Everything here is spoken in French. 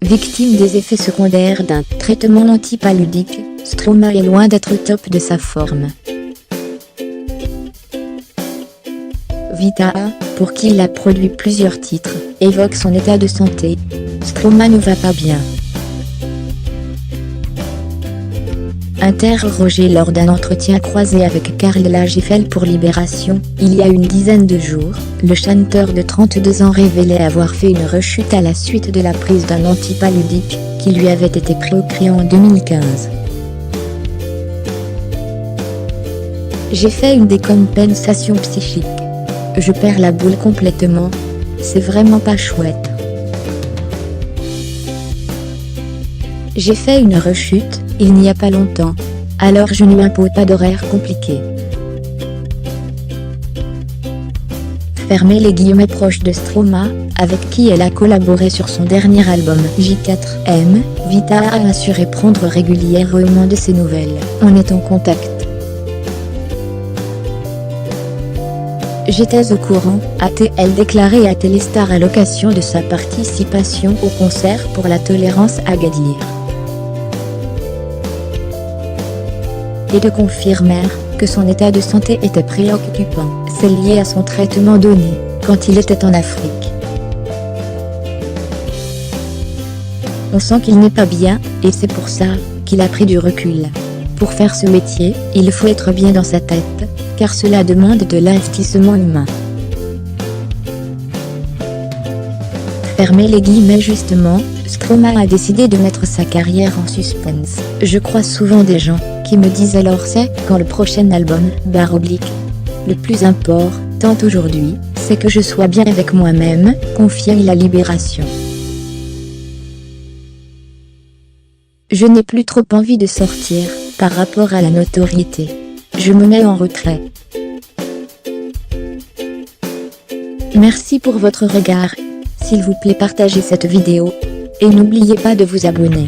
Victime des effets secondaires d'un traitement antipaludique, Stromae est loin d'être au top de sa forme. Vita, pour qui il a produit plusieurs titres, évoque son état de santé. Stromae ne va pas bien. Interrogé lors d'un entretien croisé avec Karl Lagerfeld pour Libération, il y a une dizaine de jours, le chanteur de 32 ans révélait avoir fait une rechute à la suite de la prise d'un antipaludique, qui lui avait été prescrit en 2015. J'ai fait une décompensation psychique. Je perds la boule complètement. C'est vraiment pas chouette. J'ai fait une rechute, il n'y a pas longtemps. Alors je ne lui impose pas d'horaire compliqué. Fermez les guillemets proche de Stromae, avec qui elle a collaboré sur son dernier album J4M, Vita a assuré prendre régulièrement de ses nouvelles. On est en contact. J'étais au courant, a-t-elle déclaré à Téléstar à l'occasion de sa participation au concert pour la tolérance à Agadir. Et de confirmer que son état de santé était préoccupant. C'est lié à son traitement donné quand il était en Afrique. On sent qu'il n'est pas bien, et c'est pour ça qu'il a pris du recul. Pour faire ce métier, il faut être bien dans sa tête, car cela demande de l'investissement humain. Fermez les guillemets justement, Stromae a décidé de mettre sa carrière en suspense. Je crois souvent des gens qui me disent alors c'est quand le prochain album, Le plus important aujourd'hui, c'est que je sois bien avec moi-même, confie la Libération. Je n'ai plus trop envie de sortir, par rapport à la notoriété. Je me mets en retrait. Merci pour votre regard. S'il vous plaît, partagez cette vidéo. Et n'oubliez pas de vous abonner.